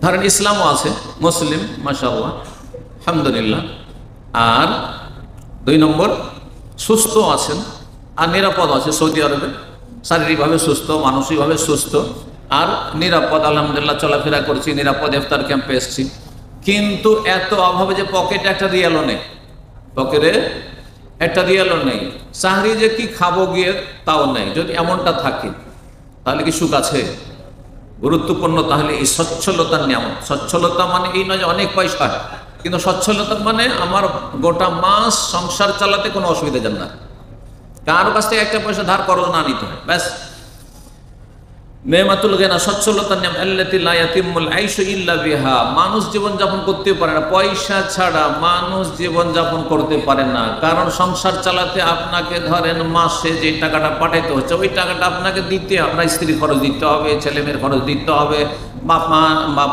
ধরেন ইসলামও আছে, মুসলিম মাশাআল্লাহ আলহামদুলিল্লাহ, আর 2 নম্বর সুস্থ আছেন আর নিরাপদ আছে সৌদি আরবে, শারীরিকভাবে সুস্থ, মানসিকভাবে সুস্থ আর নিরাপদ, আলহামদুলিল্লাহ চলাফেরা করছি, নিরাপদ ইফতার ক্যাম্পে এসছি। কিন্তু এত অভাবে যে পকেটে একটা রিয়ালও নেই, পকেটে একটা রিয়ালও নেই, সাহরি যে কি খাবো গিয়ে তাও নেই, যদি এমনটা থাকে তাহলে কি সুখ আছে? গুরুত্বপূর্ণ তাহলে এই সচ্ছলতার নিয়ামত। সচ্ছলতা মানে এই নয় যে অনেক পয়সা, কিন্তু সচ্ছলতা মানে আমার গোটা মাস সংসার চালাতে কোনো অসুবিধা যান না, কারো কাছ থেকে একটা পয়সা ধার করজ না নিতে হয়, ব্যাস। নেমাতুল গিনা, সচ্ছলতার নিয়ম, আল্লাতী লা ইয়াতিমুল আইশু ইল্লা বিহা। মানুষ জীবন যাপন করতে পারে না, পয়সা ছাড়া মানুষ জীবন যাপন করতে পারে না। কারণ সংসার চালাতে আপনাকে ধরেন মাসে যে টাকাটা পাঠাইতে হচ্ছে, ওই টাকাটা আপনাকে দিতে হবে, আপনার স্ত্রীর খরচ দিতে হবে, ছেলে মেয়ের খরচ দিতে হবে, বাপ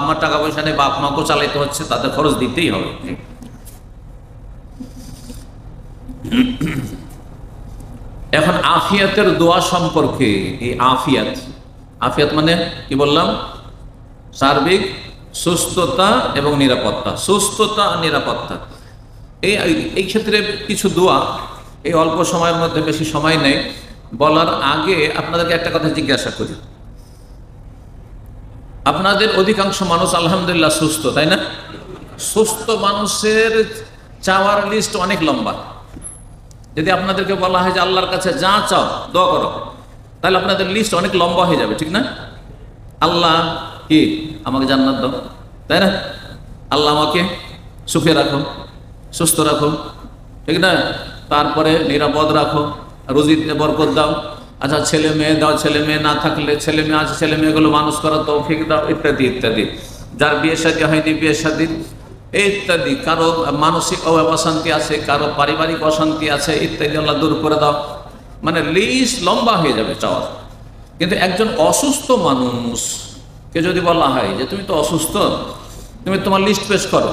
মা টাকা পয়সা নেই, বাপ মাকেও চালাইতে হচ্ছে, তাদের খরচ দিতেই হবে। এখন আফিয়াতের দোয়া সম্পর্কে, এই আফিয়াত মানে কি বললাম? সার্বিক সুস্থতা এবং নিরাপত্তা, সুস্থতা আর নিরাপত্তা। এই ক্ষেত্রে কিছু দোয়া, এই অল্প সময়ের মধ্যে, বেশি সময় নেই, বলার আগে আপনাদেরকে একটা কথা জিজ্ঞাসা করি। আপনাদের অধিকাংশ মানুষ আলহামদুলিল্লাহ সুস্থ, তাই না? সুস্থ মানুষের চাওয়ার লিস্ট অনেক লম্বা। যদি আপনাদেরকে বলা হয় যে আল্লাহর কাছে যা চাও দোয়া করো, তাহলে আপনাদের লিস্ট অনেক লম্বা হয়ে যাবে, ঠিক না? আল্লাহ কি আমাকে জান্নাত দাও, তাই না? আল্লাহ আমাকে সুখে রাখো, সুস্থ রাখো, ঠিক না? তারপরে নিরাপদ রাখো, রুজিতে বরকত দাও, আচ্ছা ছেলে মেয়ে দাও, ছেলে মেয়ে না থাকলে ছেলে মেয়ে আছে, ছেলে মেয়েগুলো মানুষ করা তৌফিক দাও, ইত্যাদি ইত্যাদি। যার বিয়ে শাদী হয়নি বিয়ে শাদী ইত্যাদি, কারো মানসিক অশান্তি আছে, কারো পারিবারিক অশান্তি আছে, ইত্যাদি আল্লাহ দূর করে দাও। মানে লিস্ট লম্বা হয়ে যাবে চাওয়ার। কিন্তু একজন অসুস্থ মানুষকে যদি বলা হয় যে তুমি তো অসুস্থ, তুমি তোমার লিস্ট পেশ করো,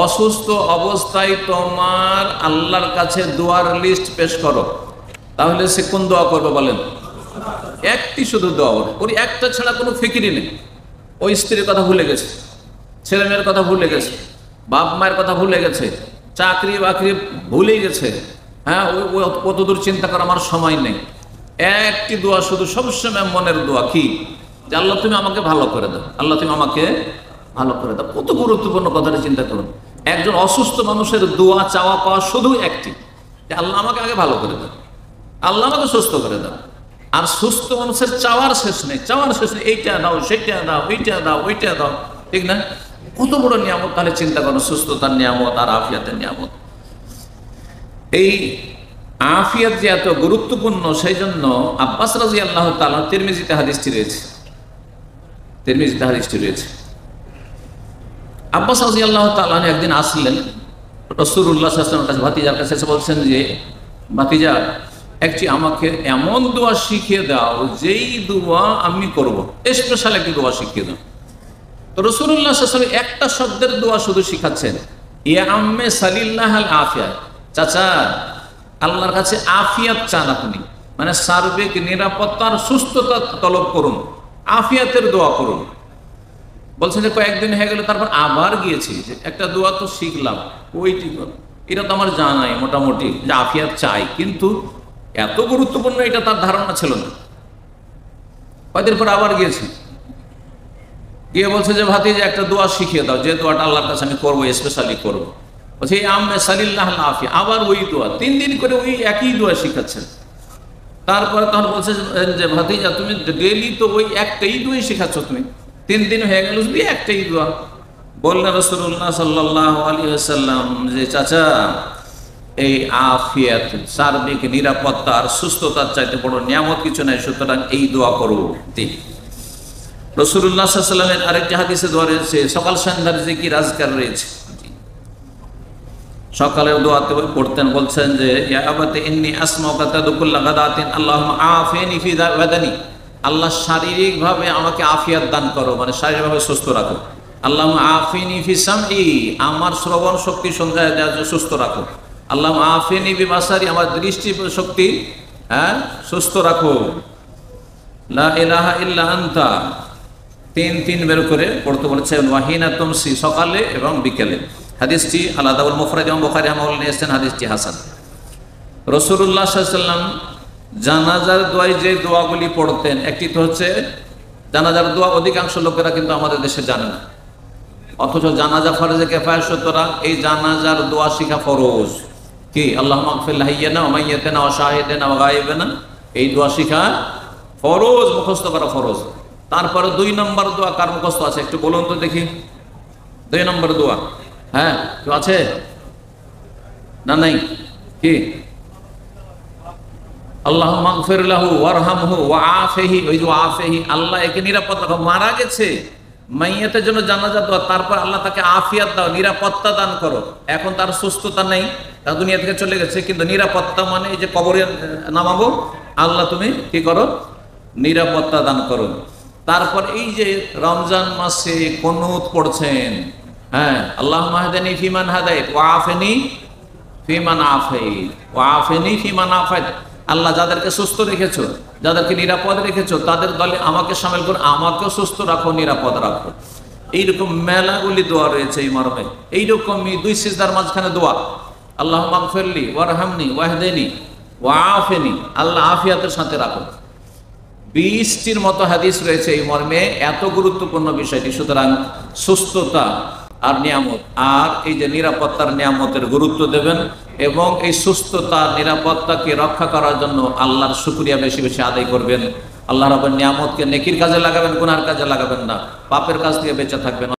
অসুস্থ অবস্থায় তোমার আল্লাহর কাছে দোয়ার লিস্ট পেশ করো, তাহলে সে কোন দোয়া করবে বলেন? একটি শুধু দোয়া, ওর একটা ছাড়া কোনো ফিকিরই নেই। ওই স্ত্রীর কথা ভুলে গেছে, ছেলে মেয়ের কথা ভুলে গেছে, বাপ মায়ের কথা ভুলে গেছে, চাকরি বাকরি ভুলে গেছে, হ্যাঁ ওই কতদূর চিন্তা করার আমার সময় নেই। একটি দোয়া শুধু সবসময় মনের দোয়া, কি? যে আল্লাহ তুমি আমাকে ভালো করে দাও, আল্লাহ তুমি আমাকে ভালো করে দাও। কত গুরুত্বপূর্ণ কথাটা চিন্তা করুন। একজন অসুস্থ মানুষের দোয়া চাওয়া পাওয়া শুধু একটি, যে আল্লাহ আমাকে আগে ভালো করে দাও, আল্লাহ আমাকে সুস্থ করে দাও। আর সুস্থ মানুষের চাওয়ার শেষ নেই, চাওয়ার শেষ নেই, এইটা দাও, সেইটা দাও, ওইটা দাও, ওইটা দাও, ঠিক না? কত বড় নিয়ামত তাহলে চিন্তা করো, সুস্থতার নিয়ামত আর আফিয়াতের নিয়ামত। এই আফিয়াত যে এত গুরুত্বপূর্ণ, সেই জন্য আব্বাস রাদিয়াল্লাহু তাআলা, তিরমিজিতে হাদিসটি রয়েছে, আব্বাস রাদিয়াল্লাহু তাআলা একদিন আসলেন রাসূলুল্লাহ সাল্লাল্লাহু আলাইহি ওয়াসাল্লামের কাছে, ভাতিজার কাছে এসে বলছেন যে ভাতিজা, একটি আমাকে এমন দোয়া শিখিয়ে দাও যেই দোয়া আমি করব, স্পেশাল একটি দোয়া শিখিয়ে দাও। তো রাসূলুল্লাহ সাল্লাল্লাহু আলাইহি ওয়াসাল্লাম একটা শব্দের দোয়া শুধু শিখাচ্ছেন, ইয়া আম্মে সালিল্লাহাল আফিয়া, চাচা আল্লাহর কাছে আফিয়াত চান আপনি, মানে সার্বিক নিরাপত্তার সুস্থতা তলব করুন, আফিয়াতের দোয়া করুন। বলছেন যে কয়েকদিন হয়ে গেল, তারপর আবার গিয়েছি, যে একটা দোয়া তো শিখলাম, ওইটি এটা তো আমার জানা নাই মোটামুটি যে আফিয়াত চাই, কিন্তু এত গুরুত্বপূর্ণ এটা তার ধারণা ছিল না। কয়েকদিন পর আবার গিয়েছি, গিয়ে বলছে যে ভাতিজা একটা দোয়া শিখিয়ে দাও, যে দোয়াটা আল্লাহর কাছে আমি করবো, স্পেশালি করবো। বলছে এই আম্মে সালিল্লাহুল আফিয়া, আবার ওই দোয়া, 3 দিন করে ওই একই দোয়া শিখাচ্ছেন। তারপরে তখন বলছে যে ভাতিজা তুমি ডেইলি তো ওই একটাই দোয়াই শিখাচ্ছ, তুমি 3 দিন হয়ে গেল শুধু একটাই দোয়া। বললেন রাসূলুল্লাহ সাল্লাল্লাহু আলাইহি ওয়াসাল্লাম যে চাচা, এই আফিয়াত সার্বিক নিরাপত্তা আর সুস্থতার চাইতে বড় নিয়ামত কিছু নাই, সুতরাং এই দোয়া করো। রাসূলুল্লাহ সাল্লাল্লাহু আলাইহি ওয়াসাল্লামের আরেকটি হাদিসে দোয়া রয়েছে, সকাল সন্ধ্যার জিকির আজকার রয়েছে। সকালের দোয়াতে পড়তেন, বলছেন যে ইয়া আবাতি ইন্নী আসমাউকা তাদকুল্লা গাদাতিন আল্লাহুম্মা আফিনি ফি বাদানি, আল্লাহ শারীরিকভাবে আমাকে আফিয়াত দান করো, মানে শারীরিকভাবে সুস্থ রাখো। আল্লাহুম্মা আফিনি ফি সামঈ, আমার শ্রবণ শক্তি সুস্থ রাখো। আল্লাহুম্মা আফিনি বি বাসারি, আমার দৃষ্টি শক্তি সুস্থ রাখো। লা ইলাহা ইল্লা আনতা, তিন বের করে পড়তে বলেছেন, ওয়াহিনা তুমসি, সকালে এবং বিকেলে। হাদিসটি আলাদাউল মুফরাদ এবং বুখারী রাহমাহুল্লাহ নিয়েছেন, হাদিসটি হাসান। রাসূলুল্লাহ সাল্লাল্লাহু আলাইহি ওয়াসাল্লাম জানাজার দোয়ায় যে দোয়াগুলি পড়তেন, একটি তো হচ্ছে জানাজার দোয়া, অধিকাংশ লোকেরা কিন্তু আমাদের দেশে জানে না, অথচ জানাজা ফরজে কিফায়া, সুতরাং এই জানাজার দোয়া শিখা ফরজ। কি আল্লাহুম্মা আগফির লিহাইয়িনা ওয়া মাইয়িতিনা ওয়া শাহিদিনা ওয়া গায়িবিনা, এই দোয়া শিখা ফরজ, মুখস্থ করা ফরজ। তারপরে 2 নম্বর দোয়া কার মুখস্থ আছে একটু বলুন তো দেখি। 2 নম্বর দোয়া, হ্যাঁ কেউ আছে না? নাই? কি? আল্লাহুম্মা আগফির লাহু ওয়ারহামহু ওয়া আফিহি, ওই যে আফিহি, আল্লাহ একে নিরাপদ রাখো, মারা গেছে, মাইয়াতের জন্য জানাজা দোয়া, তারপর আল্লাহ তাকে আফিয়াত দাও, নিরাপত্তা দান করো। এখন তার সুস্থতা নেই, তার দুনিয়া থেকে চলে গেছে, কিন্তু নিরাপত্তা মানে এই যে কবরে নামাবো, আল্লাহ তুমি কি করো? নিরাপত্তা দান করো। তারপর এই যে রমজান মাসে কুনুত পড়ছেন, হ্যাঁ, আল্লাহুম্মা হদিনি ফিমান হাদাইত ওয়া আফিনি ফিমান আফাইত ওয়া আফিনি ফিমান আফাইত, আল্লাহ যাদেরকে সুস্থ রেখেছো, যাদেরকে নিরাপদ রেখেছো, তাদের দলে আমাকে শামিল করে, আমাকেও সুস্থ রাখো, নিরাপদ রাখো। এইরকম মেলাগুলি দোয়া রয়েছে এই মর্মে। এইরকমই 2 সিজদার মাঝখানে দোয়া, আল্লাহুম্মা আগফিরলি ওয়ারহামনি ওয়াহদিনি ওয়া আফিনি, আল্লাহ আফিয়াতের সাথে রাখো। 20টির মতো হাদিস রয়েছে এই মর্মে, এত গুরুত্বপূর্ণ বিষয়টি। সুতরাং সুস্থতা আর নিয়ামত, আর এই যে নিরাপত্তার নিয়ামতের গুরুত্ব দেবেন, এবং এই সুস্থতা নিরাপত্তাকে রক্ষা করার জন্য আল্লাহর শুকরিয়া বেশি বেশি আদায় করবেন। আল্লাহ রাব্বুল নিয়ামতকে নেকির কাজে লাগাবেন, গুনার কাজে লাগাবেন না, পাপের কাজ থেকে বেঁচে থাকবেন।